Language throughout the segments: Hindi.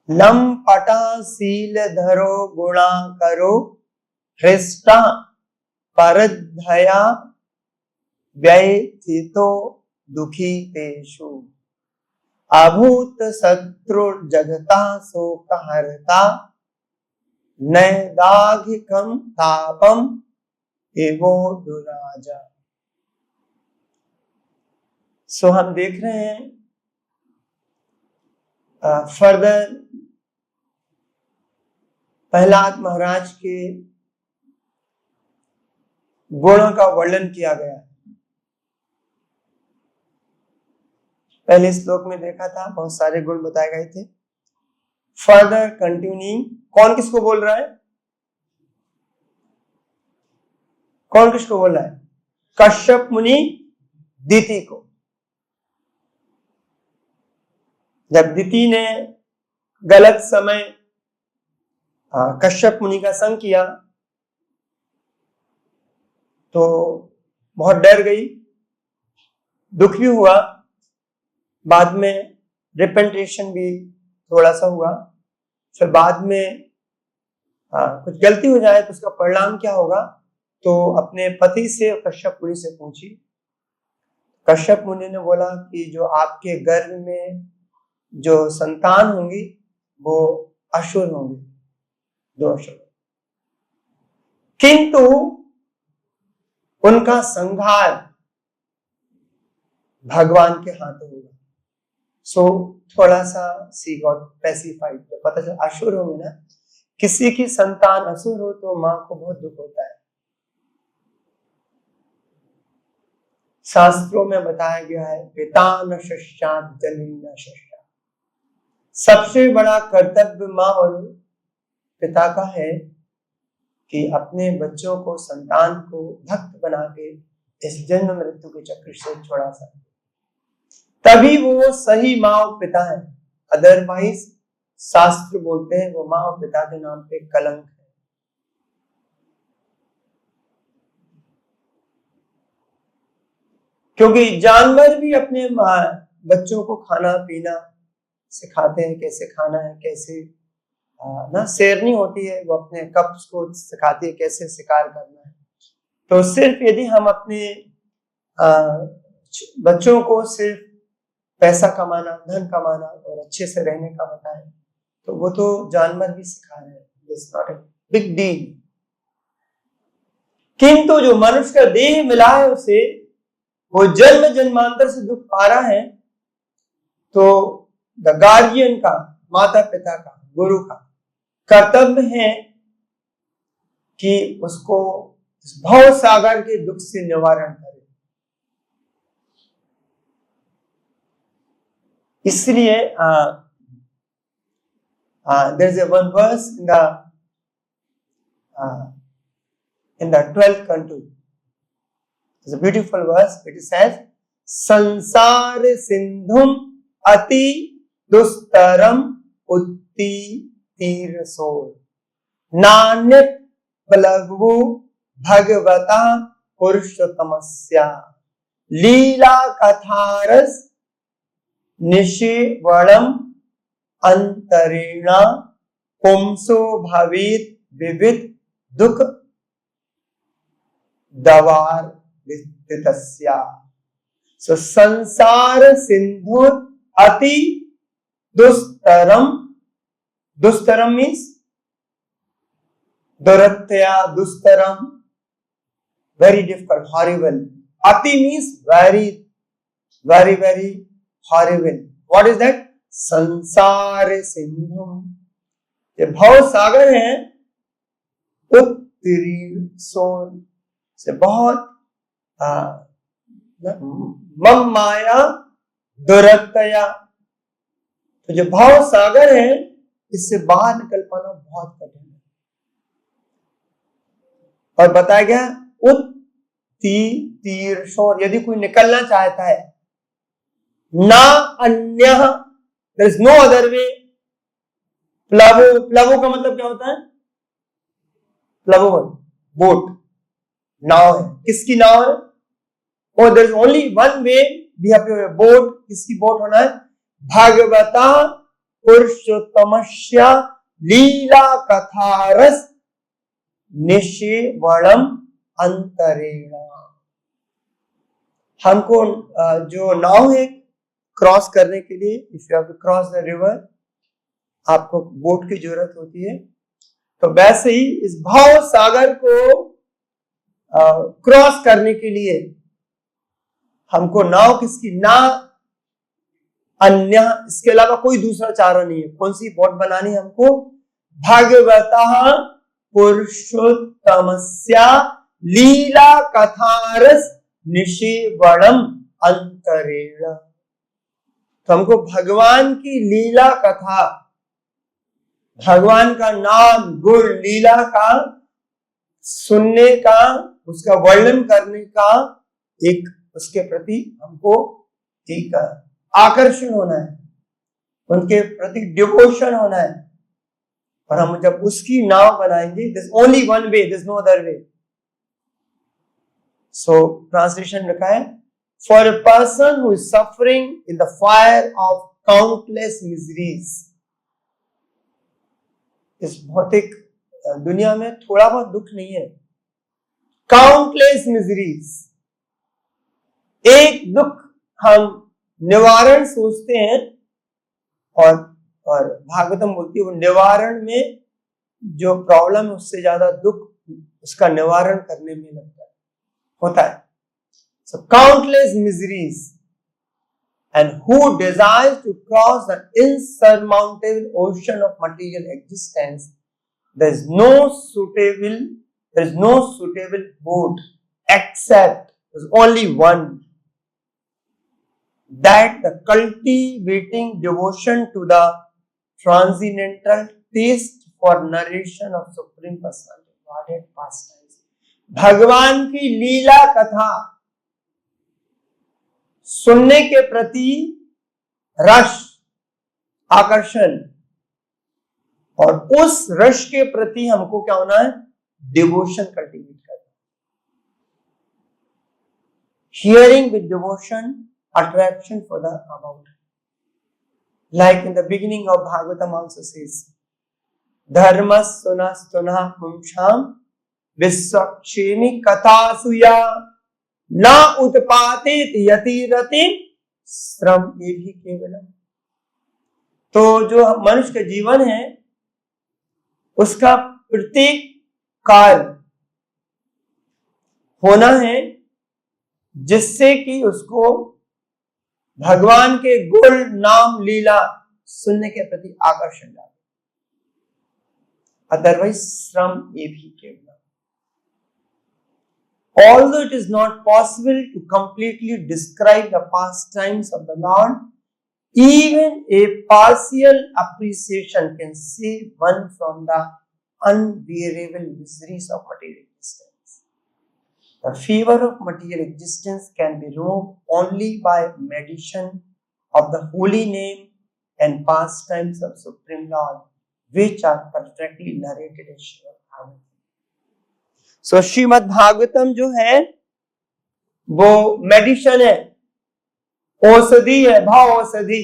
लंपटा शील धरो गुणा करो हृष्टा परधया व्यथितो दुखी तेषु अभूत शत्रु जगता शोक हरता नैदाघिकम तापम एवो दुराजा। सो हम देख रहे हैं फर्दर प्रहलाद महाराज के गुणों का वर्णन किया गया है। पहले श्लोक में देखा था, बहुत सारे गुण बताए गए थे। फर्दर कंटिन्यूइंग, कौन किसको बोल रहा है? कौन किसको बोल रहा है? कश्यप मुनि दिति को। जब दिति ने गलत समय कश्यप मुनि का संग किया तो बहुत डर गई, दुख भी हुआ, बाद में रिपेंटेशन भी थोड़ा सा हुआ। फिर बाद में कुछ गलती हो जाए तो उसका परिणाम क्या होगा, तो अपने पति से कश्यप मुनि से पूछी। कश्यप मुनि ने बोला कि जो आपके गर्भ में जो संतान होंगी वो असुर होंगे, 2 असुर, किंतु उनका संहार भगवान के हाथों होगा। सो थोड़ा सा सी गॉट पैसिफाइड। पता चला असुर होंगे ना, किसी की संतान असुर हो तो मां को बहुत दुख होता है। शास्त्रों में बताया गया है पिता न शस्यात् जननी न शस्यात्। सबसे बड़ा कर्तव्य मां और पिता का है कि अपने बच्चों को, संतान को भक्त बना के इस जन्म मृत्यु के चक्र से छुड़ा सके, तभी वो सही माँ और पिता है। अदरवाइज शास्त्र बोलते हैं वो माँ और पिता के नाम पे कलंक है। क्योंकि जानवर भी अपने बच्चों को खाना पीना सिखाते हैं, कैसे खाना है, कैसे ना शेरनी होती है वो अपने कप्स को सिखाती है कैसे शिकार करना है। तो सिर्फ यदि हम अपने बच्चों को सिर्फ पैसा कमाना, धन कमाना और अच्छे से रहने का बताएं तो वो तो जानवर भी सिखा रहे हैं, it's not a big deal. किंतु जो मनुष्य का देह मिला है उसे, वो जन्म जन्मांतर से दुख पा रहा है, तो द गार्जियन का, माता पिता का, गुरु का कर्तव्य है कि उसको भव सागर के दुख से निवारण करे। इसलिए there is a one verse in the 12th canto. It's a beautiful verse. It says, "Sansar sindhum ati dustaram utti तीरसोर नान्यत बलगु भगवता पुरुषोत्तमस्या लीला कथारस निशिवणम अंतरेणा पुंसो भवेत विविध दुख दवार विदितस्या।" सो संसार सिंधु अति दुस्तरम, दुस्तरम means दुरत्या, दुस्तरम very difficult, horrible. Ati means very, very, very horrible. What is that? संसार सिंधु, ये भव सागर है, उत्तीर्ण सोन से बहुत मम माया दुरत्या। तो जो भव सागर है इससे बाहर निकल पाना बहुत कठिन है। और बताया गया उत्तीर्ण, यदि कोई निकलना चाहता है, ना अन्य, there is no other way. प्लवो, प्लवो का मतलब क्या होता है? प्लवो बोट, नाव है। किसकी नाव है? और there is only one way, we have to boat. किसकी बोट होना है? भागवता पुरुषोत्तमस्य लीला कथारस निषेवणम अंतरेण। हमको जो नाव है क्रॉस करने के लिए, if you have to cross the river, आपको बोट की जरूरत होती है। तो वैसे ही इस भाव सागर को क्रॉस करने के लिए हमको नाव किसकी, ना अन्य, इसके अलावा कोई दूसरा चारा नहीं है। कौन सी बोट बनानी है हमको? भागवतः पुरुषोत्तमस्य लीला कथारस निषेवणम अंतरेण। तो हमको भगवान की लीला कथा, भगवान का नाम, गुण, लीला का सुनने का, उसका वर्णन करने का एक, उसके प्रति हमको एक आकर्षण होना है, उनके प्रति डिवोशन होना है। और हम जब उसकी नाव बनाएंगे, this only one way, this no other way. So translation लिखा है, for a person who is suffering in the fire of countless miseries. इस भौतिक दुनिया में थोड़ा बहुत दुख नहीं है, काउंटलेस मिजरीज। एक दुख हम निवारण सोचते हैं, और भागवतम बोलती है वो निवारण में जो प्रॉब्लम है उससे ज्यादा दुख उसका निवारण करने में लगता है, होता है। So countless miseries, and who desires to cross the insurmountable ocean of material existence, there is no suitable boat except there's only one, that the cultivating devotion to the transcendental taste for narration of supreme personality Godhead pastimes। भगवान की लीला कथा सुनने के प्रति रस, आकर्षण, और उस रस के प्रति हमको क्या होना है? डिवोशन कल्टीवेट करना। Hearing with devotion, attraction for the about, like in the beginning of Bhagavatam also says, dharmas sunastuna pumsham visvakshemi kathasuya na utpatit yatirati श्रम ये भी केवलम। तो जो मनुष्य का जीवन है उसका प्रत्येक काल होना है जिससे कि उसको भगवान के गुण, नाम, लीला सुनने के प्रति आकर्षण लाए, अदरवाइज श्रम ये भी केवल। Although it is not possible to completely describe the pastimes of the Lord, even a partial appreciation can save one from the unbearable miseries of material existence. The fever of material existence can be removed only by meditation of the holy name and pastimes of Supreme Lord, which are perfectly narrated in Srimad Bhagavatam. So Shrimad Bhagavatam जो है वो मेडिसिन है, औषधि है, भाव औषधि।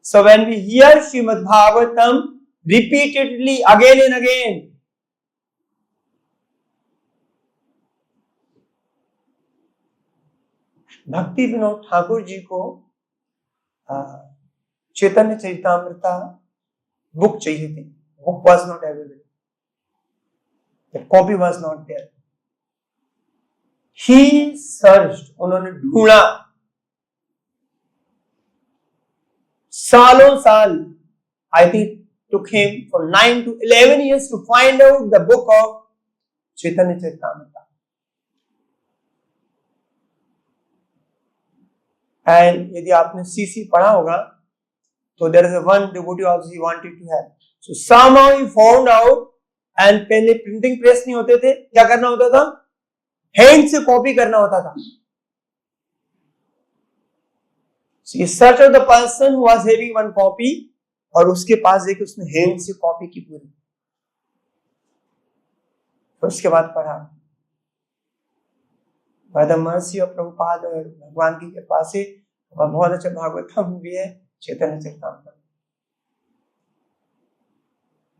So when we hear Srimad Bhagavatam repeatedly again and again, भक्ति विनोद ठाकुर जी को चैतन्य चरितामृता बुक चाहिए थी। Book was not available. The copy was not there. He searched, उन्होंने ढूंढा सालों साल। I think took him for 9 to 11 years to find out the book of Chaitanya Charitamrita. And यदि आपने CC पढ़ा होगा तो there is a one devotee also he wanted to have. So somehow he found out, and पहले प्रिंटिंग प्रेस नहीं होते थे, क्या करना होता था? हैंड से कॉपी करना होता था। So he searched out the person who was having one copy, और उसके पास जाके उसने हैंड से कॉपी की पूरी। तो उसके बाद पढ़ा। By the mercy of Prabhupada, भगवान की कृपा से बहुत अच्छा भागवतम भी है, चैतन्य Charitamrita.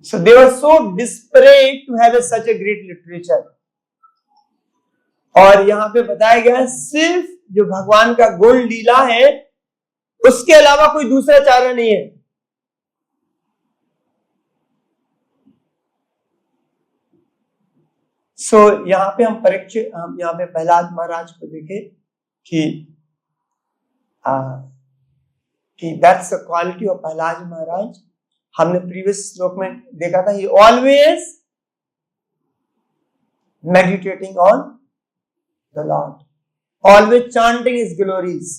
So they were so desperate to have such a great literature। और यहाँ पे बताया गया है सिर्फ जो भगवान का गुण लीला है उसके अलावा कोई दूसरा चारा नहीं है। सो यहाँ पे हम यहाँ पे प्रहलाद महाराज को देखे कि that's the quality of Prahlad Maharaj. हमने प्रीवियस श्लोक में देखा था, he always meditating on the Lord, always chanting his glories,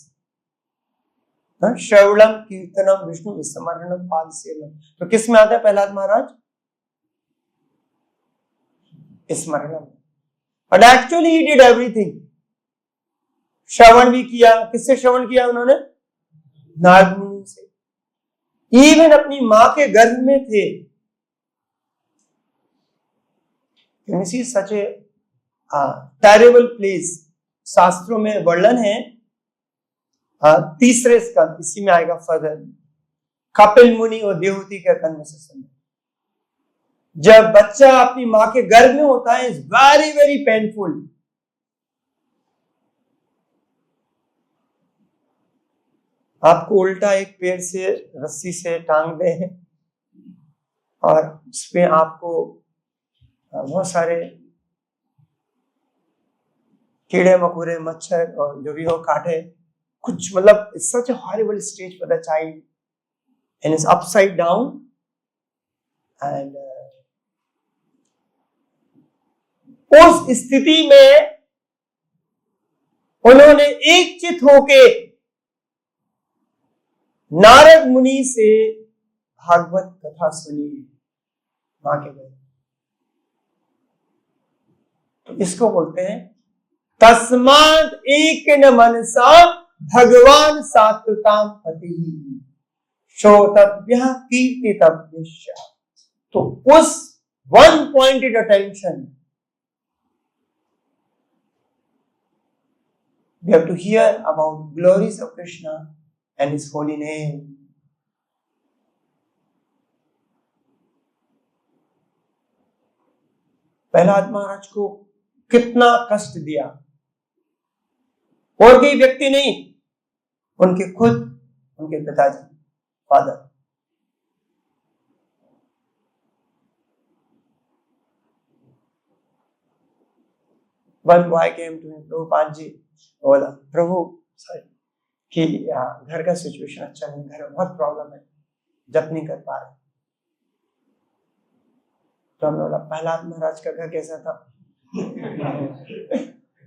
श्रवणम कीर्तनम विष्णु स्मरणम पाद सेवनम। तो किस में आता है प्रहलाद महाराज? स्मरणम। But actually he did everything. श्रवण भी किया, किससे श्रवण किया उन्होंने? नारद मुनि से। इवन अपनी मां के गर्भ में थे। सच ए टेरिबल प्लेस। शास्त्रों में वर्णन है, तीसरे स्कंद, इसी में आएगा फर्दर, कपिल मुनि और देवहूति का कन्वर्सेशन। जब बच्चा अपनी मां के गर्भ में होता है, इज वेरी वेरी पेनफुल। आपको उल्टा एक पेड़ से रस्सी से टांग दे और उसमें आपको बहुत सारे कीड़े मकोड़े मच्छर और जो भी हो काटे, कुछ मतलब such a horrible stage for the child and is upside down and उस स्थिति में उन्होंने एक चित होके नारद मुनि से भागवत कथा सुनी मां के घर। तो इसको बोलते हैं तस्मात् एकेन मनसा भगवान सात्वताम पति श्रोतव्यः कीर्तितव्यश्च। तो उस one pointed attention, we have to hear about glories of Krishna and his holy name. Prahlad Maharaj को कितना कष्ट दिया, और कोई व्यक्ति नहीं, उनके खुद उनके पिताजी, father. One boy came to him, Prabhupada जी, बोला प्रभु कि घर का सिचुएशन अच्छा नहीं, घर में बहुत प्रॉब्लम है, जप नहीं कर पा रहे। तो हमने बोला प्रहलाद महाराज का घर कैसा था?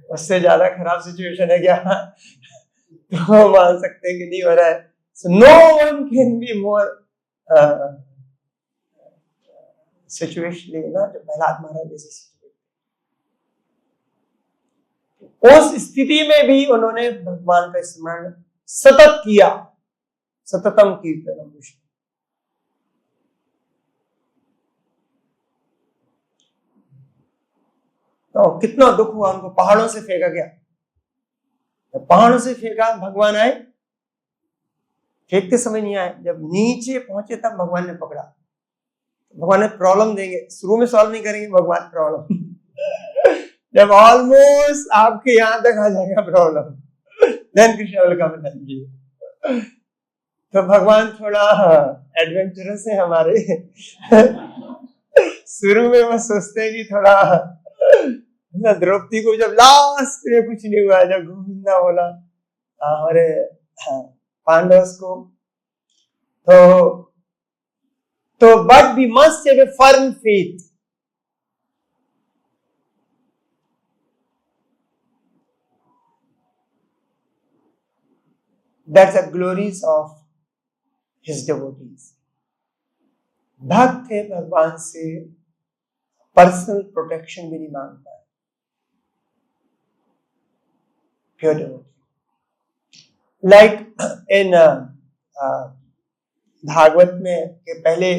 उससे ज्यादा खराब सिचुएशन है क्या? तो मान सकते हैं कि नहीं हो रहा है। So no one can be more situation लेगा जो प्रहलाद महाराज जैसे। उस स्थिति में भी उन्होंने भगवान का स्मरण सतत किया, सततम कीर्तनम विष्णु। तो कितना दुख हुआ उनको, पहाड़ों से फेंका गया। जब पहाड़ों से फेंका, भगवान आए, फेंकते समय नहीं आए, जब नीचे पहुंचे तब भगवान ने पकड़ा। भगवान ने प्रॉब्लम देंगे, शुरू में सॉल्व नहीं करेंगे भगवान प्रॉब्लम। जब ऑलमोस्ट आपके यहां तक आ जाएगा problem, then Krishna will come and help you. तो भगवान थोड़ा एडवेंचरस है हमारे। शुरू में वो सोचते हैं कि थोड़ा, द्रौपदी को जब लास्ट में कुछ नहीं हुआ, जब गोविंदा बोला और पांडवों को, तो but we must have a firm faith. That's the glories of his devotees. भक्त है, भगवान से पर्सनल प्रोटेक्शन भी नहीं मांगता है, pure devotee. Like in Bhagavat में के पहले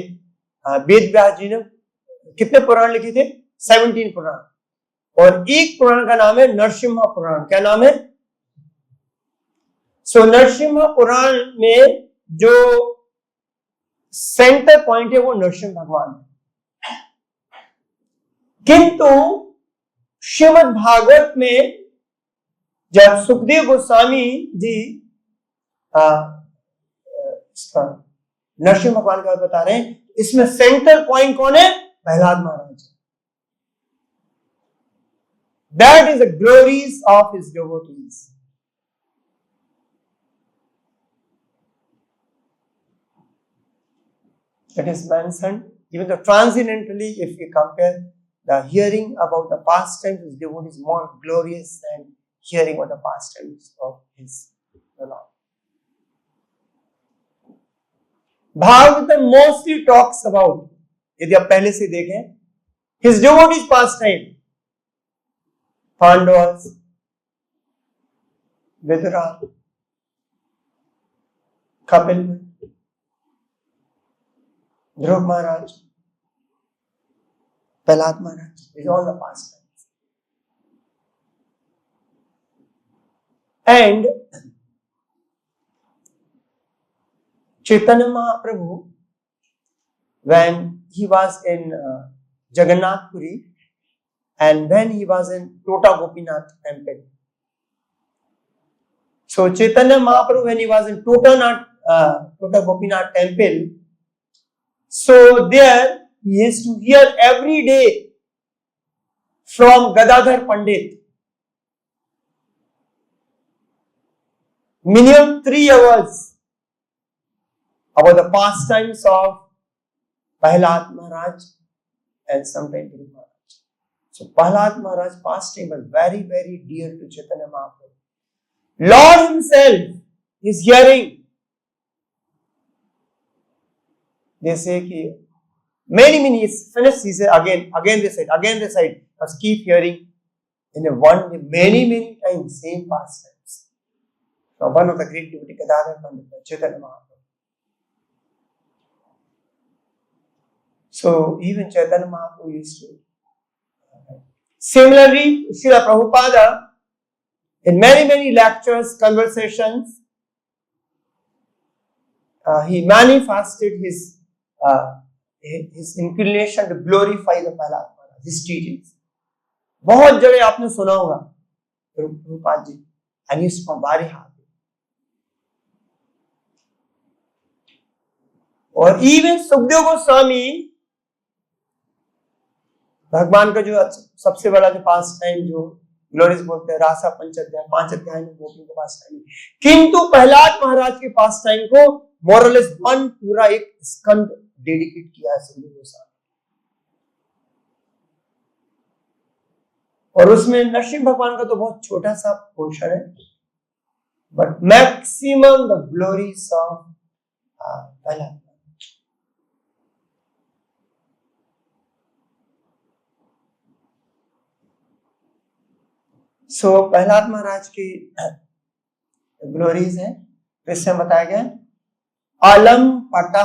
वेद व्यास जी ने कितने पुराण लिखे थे? 17 पुराण, और एक पुराण का नाम है नरसिम्हा पुराण। क्या नाम है? सो नरसिम्हा पुराण में जो सेंटर पॉइंट है वो नरसिंह भगवान है। किंतु श्रीमद् भागवत में जब सुखदेव गोस्वामी जी इसका नरसिंह भगवान का बता रहे हैं, इसमें सेंटर पॉइंट कौन है? Prahlad Maharaj. That is the glories of his devotees. It is mentioned even though transcendentally, if we compare the hearing about the pastimes of devotees is more glorious than hearing about the pastimes of his Lord. Bhagavatam mostly talks about, यदि आप पहले से देखें, his devotees pastime, Pandavas, Vidura, Kapil, Dhruv Maharaj, Prahlad Maharaj, these are all the pastimes. And Chaitanya Mahaprabhu, when he was in Jagannath Puri and when he was in Tota Gopinath temple. So Chaitanya Mahaprabhu, when he was in Tota Gopinath temple, so there he used to hear every day from Gadadhar Pandit minimum 3 hours about the pastimes of Prahlad Maharaj and sometimes Dhruv Maharaj. So Prahlad Maharaj's pastime was very, very dear to Chaitanya Mahaprabhu. Lord himself is hearing. They say कि many is finished. He said again they said, must keep hearing in a one day, many times same pastimes. So one of the great devotee Gadadhar Pandit, Chaitanya Mahaprabhu. So even Chaitanya Mahaprabhu used to. Similarly, Srila Prabhupada, in many lectures, conversations, he manifested his inclination to glorify the Prahlad Maharaj, his teachings. बहुत जगह आपने सुना होगा Prabhupada ji, and he used to be very happy. और even सुखदेव गोस्वामी, भगवान का जो सबसे बड़ा जो पास टाइम जो ग्लोरीज बोलते हैं, रासा पंचाध्याय 5 अध्याय में गोपियों के पास टाइम, किंतु प्रहलाद महाराज के पास टाइम को मोरलेस वन पूरा एक स्कंद डेडिकेट किया है सुखदेव गोस्वामी। और उसमें नरसिंह भगवान का तो बहुत छोटा सा पोर्शन है, but maximum the glories of Prahlad. So Prahlad Maharaj की ग्लोरीज है, तो इससे बताया गया अलम पटा।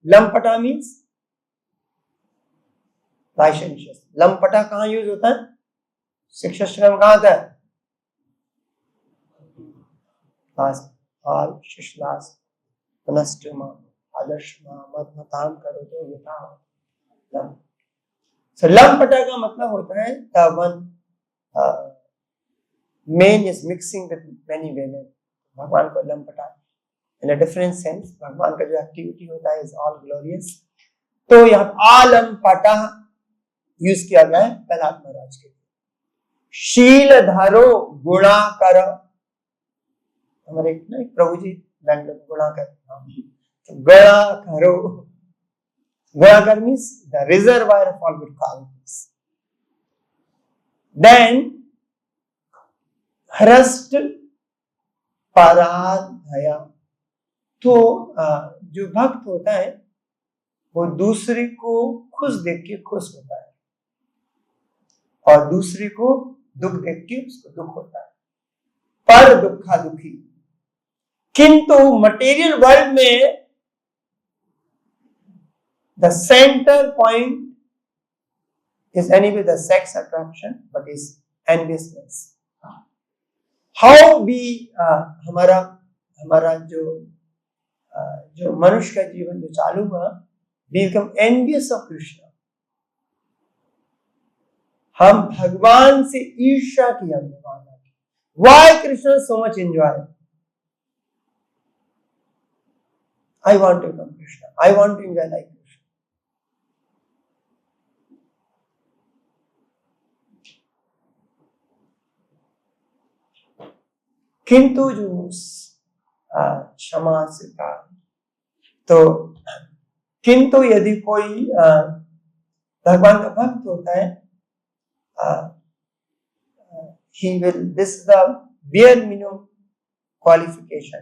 लंपटा मीन्स लाइसेंशियस। लंपटा कहाँ यूज होता है? शिक्षा श्रम कहाँ आता है? शिशलास तनष्टमा आदर्शमा मधमताम करो तो यथा। सो लंपटा का मतलब होता है the one man is mixing with many women. भगवान को लंपटा in a different sense, भगवान का जो एक्टिविटी होता है is all glorious. तो यहाँ आलंपटा यूज किया गया है प्रहलाद महाराज के लिए। शील धरो गुणाकर, हमारे प्रभु जी Bangalore Gunakar, गुणाकरो, Gunakar means the reservoir of all good qualities. Then हृष्ट पराधया, तो जो भक्त होता है वो दूसरे को खुश देख के खुश होता है और दूसरे को दुख देख के उसको दुख होता है, पर दुखा दुखी। किंतु मटेरियल वर्ल्ड में the centre point is anyway the sex attraction, but is enviousness. How भी हमारा जो जो मनुष्य का जीवन जो चालू हुआ, we become envious of Krishna. हम भगवान से ईर्ष्या की हमने भावना की। Why Krishna so much enjoy? I want to become Krishna. I want to enjoy like Krishna. किंतु जो क्षमा से था, तो किंतु यदि कोई भगवान का भक्त होता है, he will, this is the bare minimum qualification,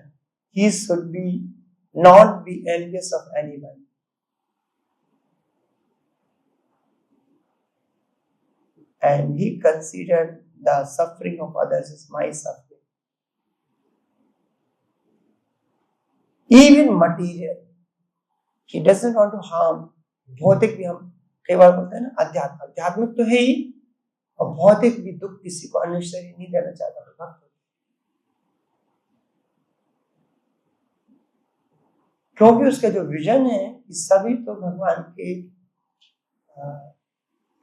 he should be not be envious of anyone. And he considered the suffering of others as my suffering. Even material, he doesn't want to harm. भौतिक भी, हम कई बार बोलते हैं ना, आध्यात्मिक तो है ही, और भौतिक भी दुख किसी को अनिश्चय नहीं देना चाहता भक्त। क्योंकि उसका जो विजन है कि सभी तो भगवान के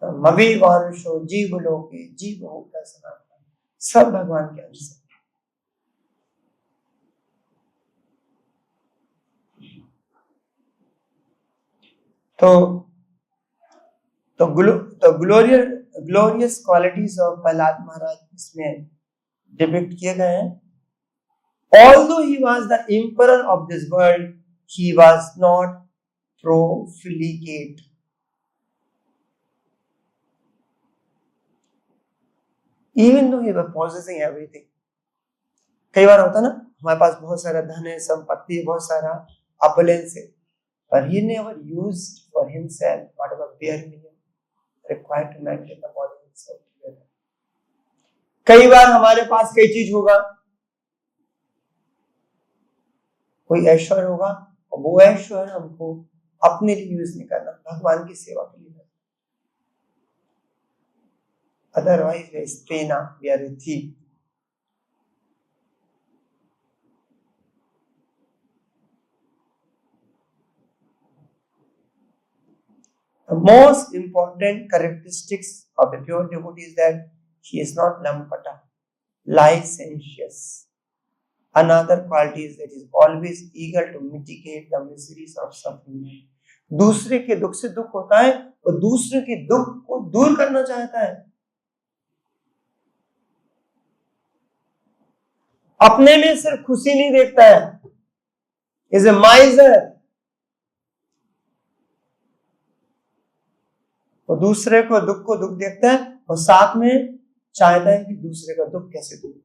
मवी वारुषो जीव लोके जीव होता सनातन, सब भगवान के अंश है। तो ग्लोरियस क्वालिटीज ऑफ प्रहलाद महाराज इसमें डिपिक्ट किए गए हैं। Although he was the emperor of this world, he was not profligate. Even though he was possessing everything. कई बार होता ना, हमारे पास बहुत सारा धन है, संपत्ति है, बहुत सारा opulence है, but he never used for himself whatever bare minimum required to maintain the body and soul together. कई बार हमारे पास कई चीज होगा, कोई ऐश्वर्य होगा, और वो ऐश्वर्य हमको अपने लिए यूज नहीं करना, भगवान की सेवा के लिए। Otherwise, we are stena, we are a thief. The most important characteristics of a pure devotee is that he is not lampata, licentious. Another quality is that he is always eager to mitigate the miseries of suffering. दूसरे के दुख से दुख होता है, और दूसरे के दुख को दूर करना चाहता है। अपने में सिर्फ खुशी नहीं देखता है, इज ए माइजर। वो दूसरे को दुख देखता है, और साथ में चाहता है कि दूसरे का दुख कैसे दूर।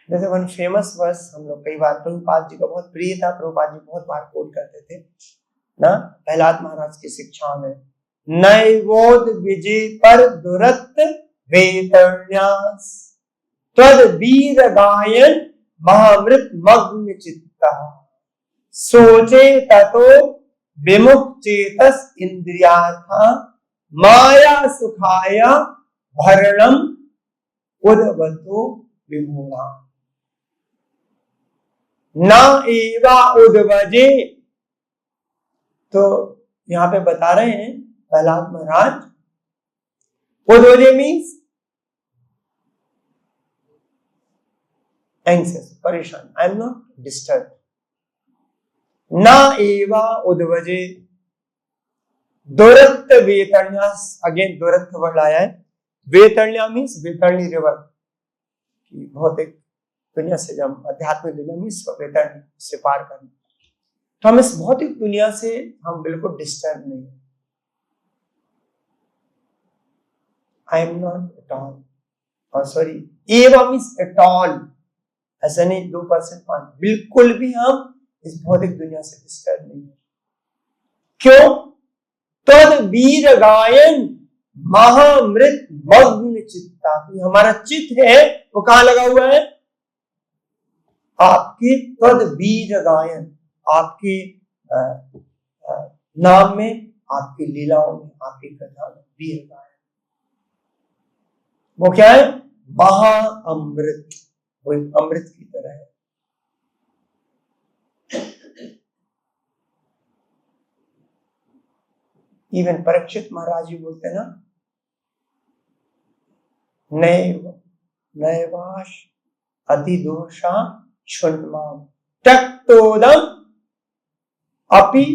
जैसे वन फेमस वर्स हम लोग कई बार प्रभुपाद जी का बहुत प्रिय था, प्रभुपाद जी बहुत बार कोट करते थे ना, प्रहलाद महाराज की शिक्षाओं में, नैवोद विजय पर दुरत्त वेतन्यास त्वद वीर गायन महामृत मग्न चित्ता सोचे ततो विमुख चेतस इंद्रियार्था माया सुखाया भरणम उद्वतो विमूढ़ा न एवा उद्वजे। तो यहां पे बता रहे हैं प्रहलाद महाराज, उद्वजे मीन्स एंग्जियस, परेशान, आई एम नॉट डिस्टर्ब। न एवा उद्वजे दुरत्त वेतन्यास, अगेन दुरत्त वर्ड आया है। वेतन्या मीन्स वेतरणी रिवर, भौतिक दुनिया से जब आध्यात्मिक दुनिया में वेतरणी से पार करना। तो हम इस भौतिक दुनिया से हम बिल्कुल डिस्टर्ब नहीं है। I am not at all, और सॉरी एवा मीन्स एट ऑल, ऐसा नहीं 2%, 5%, बिल्कुल भी हम इस भौतिक दुनिया से डिस्टर्ब नहीं है। क्यों? तद वीर गायन महामृत मग्न चित्ता, हमारा चित्त है वो कहां लगा हुआ है? आपके तद वीर गायन, आपके नाम में, आपकी लीलाओं में, आपकी कथा में वीर गायन। वो क्या है? महाअमृत, वो एक अमृत की तरह है। इवन परीक्षित महाराज जी बोलते हैं ना, नैवाश अतिदोषा क्षुण्माम त्यक्तोदम अपि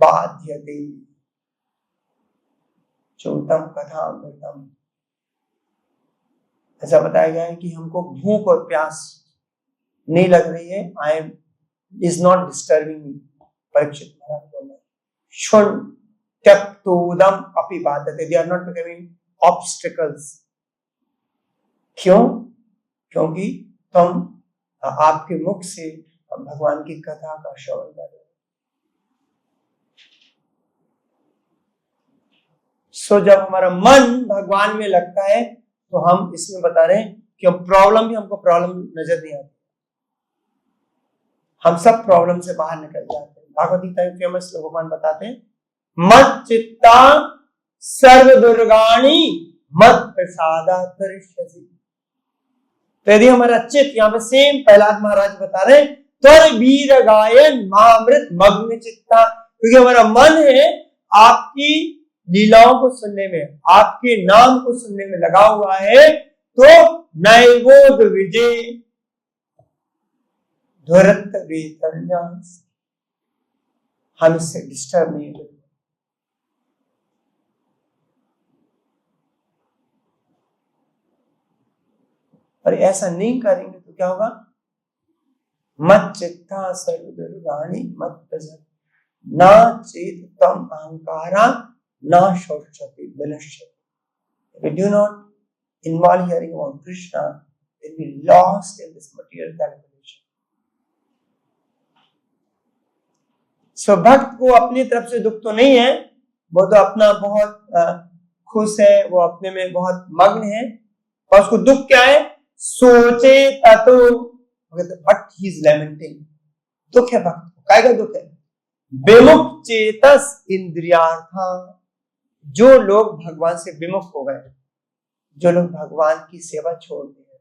बाध्यते चौतम कथामृतम। ऐसा बताया गया है कि हमको भूख और प्यास नहीं लग रही है, I am is not disturbing me. Parikshit Maharaj बोल रहे क्षुण त्यक्तोदम अपि बाध्यते, they are not becoming obstacles. क्यों? क्योंकि तुम आपके मुख से भगवान की कथा का श्रवण कर रहे हो। सो जब हमारा मन भगवान में लगता है तो हम इसमें बता रहे हैं कि हम प्रॉब्लम भी, हमको प्रॉब्लम नजर नहीं आती, हम सब प्रॉब्लम से बाहर निकल जाते हैं। भागवत गीता में फेमस भगवान बताते हैं, मत चित्ता सर्व दुर्गाणी मत प्रसादा तरिष्यसि। तो यदि हमारा चित्त, यहाँ पे सेम प्रहलाद महाराज बता रहे हैं, त्वर वीर गायन महामृत मग्न चित्ता, क्योंकि हमारा मन है आपकी लीलाओं को सुनने में, आपके नाम को सुनने में लगा हुआ है, तो नैवोद विजय ध्वरत वेतन्यास, हम इससे डिस्टर्ब नहीं होते। और ऐसा नहीं करेंगे तो क्या होगा? मत चित्ता सर्वदुर्गाणि मत प्रजत ना चेत तम अहंकारा ना शोषति विनश्यति। If we do not involve hearing about Krishna, then we lost in this material calculation. So भक्त को अपनी तरफ से दुख तो नहीं है, वो तो अपना बहुत खुश है, वो अपने में बहुत मग्न है, और उसको दुख क्या है? सोचे ततो, बट ही इज लैमेंटिंग। दुख है भक्त को, काय का दुख है? विमुख चेतस इंद्रियार्था, जो लोग भगवान से विमुख हो गए, जो लोग भगवान की सेवा छोड़ दिए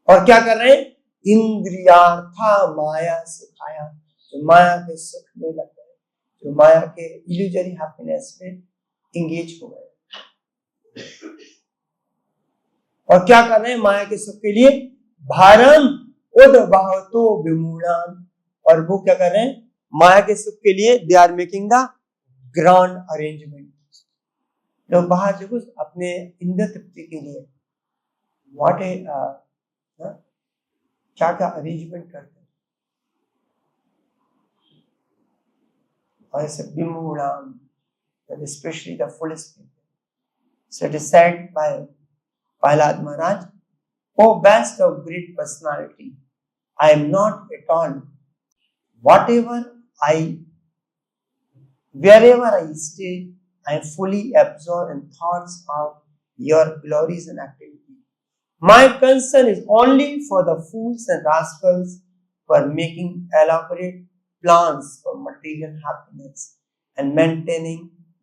और क्या कर रहे हैं? इंद्रियार्था माया सुखाया, जो माया के सुख में लग गए, जो माया के इल्यूजरी हैप्पीनेस में इंगेज हो गए। और क्या कर रहे हैं? माया के सुख के लिए भारम उद्भावतो विमूढ़ान, और वो क्या कर रहे हैं? माया के सुख के लिए they are making the grand arrangement. लोग बाहर जो कुछ अपने इंद्र तृप्ति के लिए व्हाट ए क्या क्या अरेंजमेंट करते हैं, और ऐसे विमूढ़ान, especially the foolish people. So it is said by Prahlad Maharaj, "O best of great personality, I am not at all. Wherever I stay, I am fully absorbed in thoughts of your glories and activity. My concern is only for the fools and rascals who are making elaborate plans for material happiness and maintaining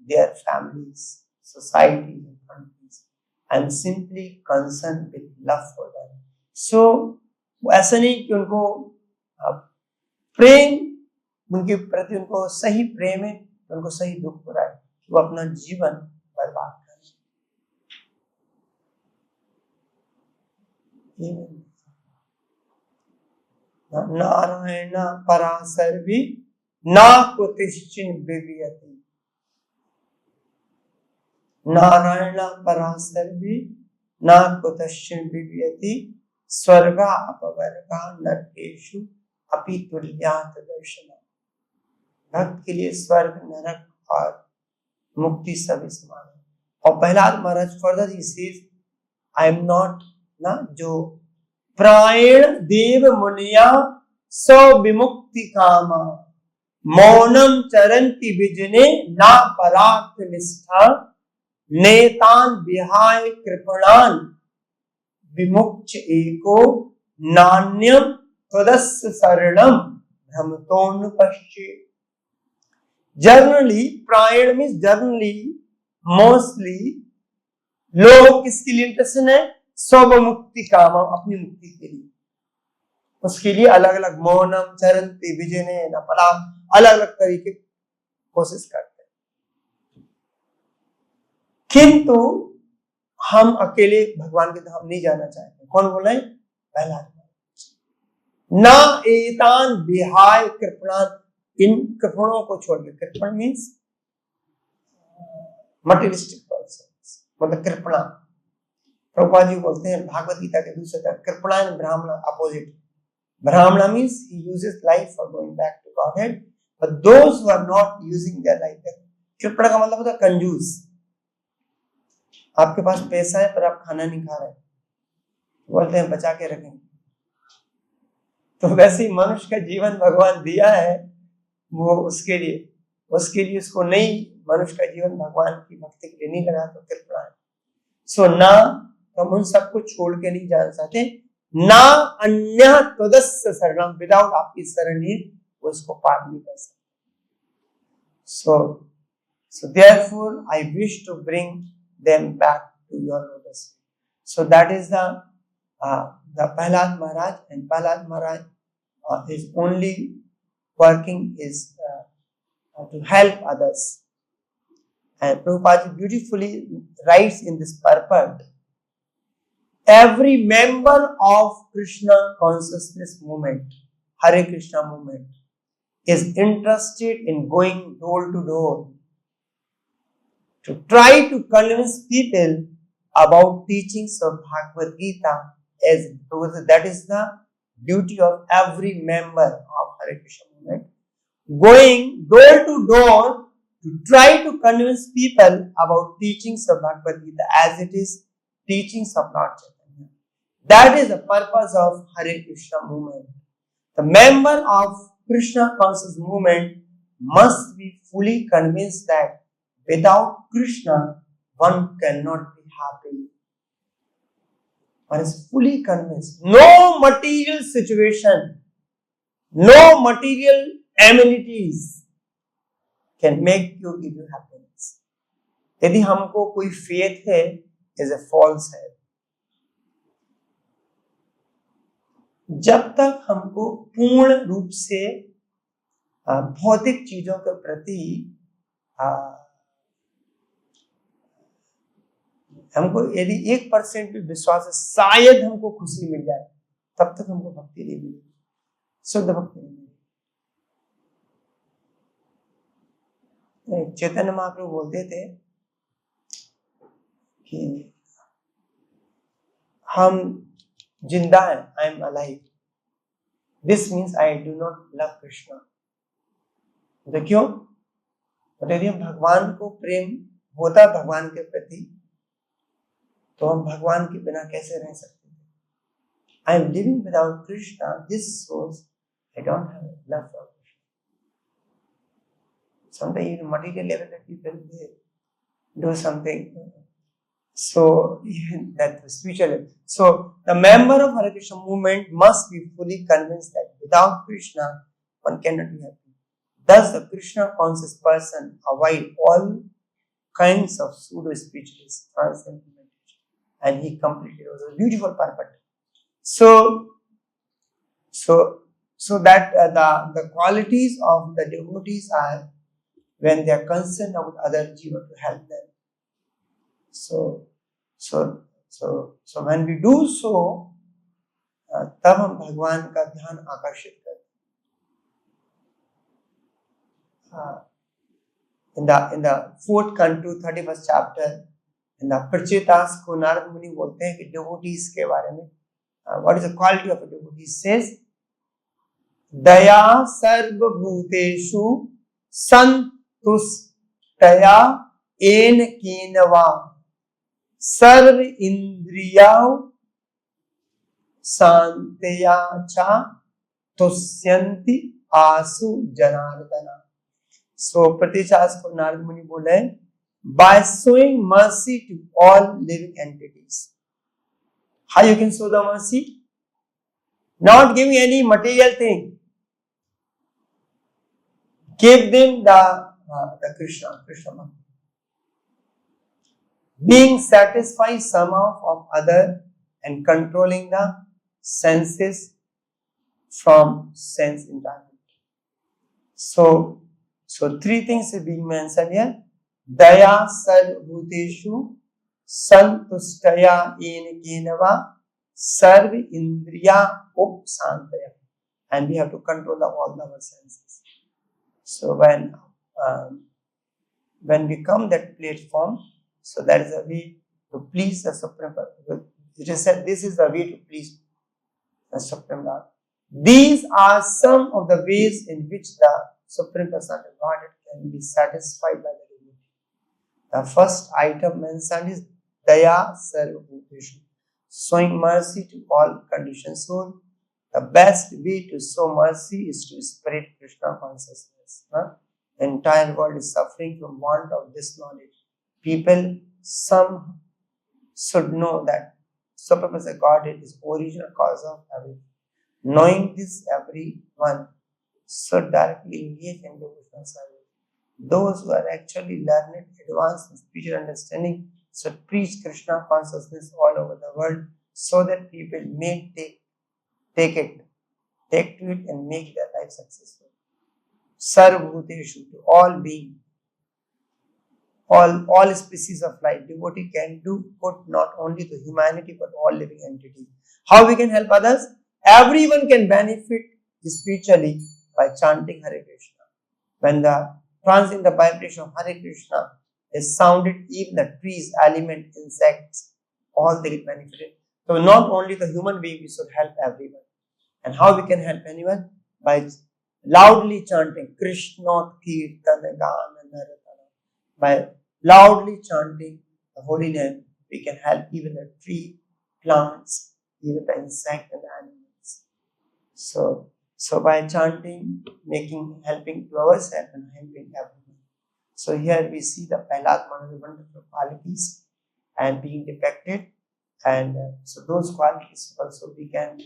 their families, societies, and countries. I am simply concerned with love for them." So, ऐसा नहीं कि उनको प्रेम, उनके प्रति उनको सही प्रेम है, उनको सही दुख हो रहा है, वो अपना जीवन बर्बाद कर रहे हैं। नारायण परासर्वी ना कुतिश्चिन विवियति, नारायण परासर्वी ना कुतिश्चिन विवियति, स्वर्गा अपवर्गा नरकेषु अपि तुल्यात दर्शनम। भक्त के लिए स्वर्ग, नरक और मुक्ति सभी समान है। और Prahlad Maharaj further he says, I am not ना, जो प्रायण देव मुनिया सौ विमुक्ति कामा, मौनम चरंति विजने ना पराक्त निष्ठा, नेतान विहाय कृपणान विमुक्ष एको, नान्यम त्वदस्य शरणम भ्रमतोऽनुपश्येत्। Generally, प्रायण मीन्स जनरली, मोस्टली लोग किसके लिए इंटरेस्टेड है? स्वमुक्ति कामम, अपनी मुक्ति के लिए, उसके लिए अलग अलग मौनम चरंती विजय न पला, अलग अलग तरीके कोशिश करते हैं। किंतु हम अकेले भगवान के धाम नहीं जाना चाहते। कौन बोला है? प्रहलाद। ना एतान विहाय कृपणान, इन कृपणों को छोड़ के, कृपण मीन्स मटेरियलिस्टिक पर्सन, मतलब कृपणा। प्रभुपाद जी बोलते हैं भागवत गीता के दूसरे तरफ, कृपणा एंड ब्राह्मण opposite. Brahmana means he uses life for going back to Godhead, but those who are not using their life, कृपण का मतलब होता है कंजूस। आपके पास पैसा है पर आप खाना नहीं खा रहे, बोलते हैं बचा के रखेंगे। तो वैसे ही मनुष्य का जीवन भगवान दिया है, वो उसके लिए उसको नहीं, मनुष्य का जीवन भगवान की भक्ति के लिए नहीं लगा, तो कृपणा है। सो ना हम उन सबको छोड़ के नहीं जाना चाहते, ना अन्य त्वदस्य शरणम, विदाउट आपकी शरण ही वो इसको पार नहीं कर सकते। So therefore I wish to bring them back to your lotus feet. So that is the Prahlad Maharaj, and Prahlad Maharaj is only working is to help others. And Prabhupada beautifully writes in this purport, every member of Krishna consciousness movement, Hare Krishna movement, is interested in going door to door to try to convince people about teachings of Bhagavad Gita, as that is the duty of every member of Hare Krishna movement, going door to door to try to convince people about teachings of Bhagavad Gita as it is teachings of Lord Chaitanya. That is the purpose of Hare Krishna movement. The member of Krishna conscious movement must be fully convinced that without Krishna one cannot be happy. One is fully convinced. No material situation, no material amenities can make you give you happiness. यदि हमको कोई faith है, is a false है। जब तक हमको पूर्ण रूप से भौतिक चीजों के प्रति हमको यदि 1% भी विश्वास है, शायद हमको खुशी मिल जाए, तब तक हमको भक्ति नहीं मिलेगी, शुद्ध भक्ति नहीं मिलेगी। चैतन्य महाप्रभु बोलते थे कि हम जिंदा है, I am alive, this means I do not love Krishna. तो क्यों? यदि हम भगवान को प्रेम होता भगवान के प्रति, तो हम भगवान के बिना कैसे रह सकते हैं? I am living without Krishna, this shows I don't have love for Krishna. Sometimes even material level that people they do something. So even that spiritual level. So the member of Hare Krishna movement must be fully convinced that without Krishna one cannot be happy. Thus the Krishna conscious person avoid all kinds of pseudo spiritualist transcendental, and he completed. It was a beautiful purport. So that the qualities of the devotees are when they are concerned about other jiva to help them. So when we do so, तब हम भगवान का ध्यान आकर्षित करते हैं। In the 4th canto 31st chapter, in the Prachetas को नारद मुनि बोलते हैं कि devotees के बारे में, what is the quality of a devotee? Says दया सर्वभूतेषु संतुष्टया येन केनवा सर्व इंद्रियां शांतया च तुष्यन्ति आसु जनार्दना। So Pratyachas को नारद मुनि बोले, by showing mercy to all living entities. How you can show the mercy? Not giving any material thing. Give them the Krishna. Being satisfied somehow of other and controlling the senses from sense environment. So three things are being mentioned here. Daya sarvabhuteshu santustaya yenava sarv indriya upsantaya. And we have to control all our senses. So when we come that platform, so that is a way to please the Supreme Lord. It is said this is the way to please the Supreme Lord. These are some of the ways in which the Supreme Personality of Godhead can be satisfied by the devotee. The first item mentioned is Daya Sarvabhuteshu, showing mercy to all conditioned souls. The best way to show mercy is to spread Krishna consciousness. The entire world is suffering from want of this knowledge. People, some should know that Supreme Personality of Godhead is original cause of everything. Knowing this, everyone should directly engage in devotional service. Those who are actually learned, advanced in spiritual understanding should preach Krishna consciousness all over the world so that people may take to it and make their life successful. Sarvabhuteshu, to all beings, all species of life, devotee can do good not only to humanity but all living entities. How we can help others? Everyone can benefit spiritually by chanting Hare Krishna. When the transcending the vibration of Hare Krishna is sounded, even the trees, elements, insects, all they get benefited. So not only the human being, we should help everyone. And how we can help anyone? By loudly chanting Krishna Kirtana Gana Naratana. By loudly chanting the holy name, we can help even the tree, plants, even the insect and the animals. So by chanting, helping to ourselves and helping everyone. So here we see the Prahlad Maharaj's wonderful qualities and being depicted, and so those qualities also we can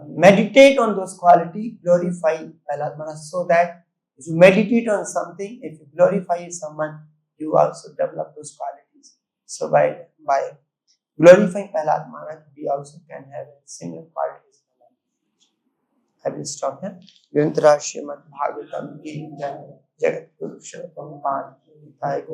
meditate on those qualities, glorify Prahlad Maharaj, so that if you meditate on something, if you glorify someone, you also develop those qualities. So by glorifying Prahlad Maharaj, we also can have similar qualities. I will stop here. Yuntra Srimad Bhagavatam Ki Jai, Jagat Guru Shri Prabhupada Ki Jai.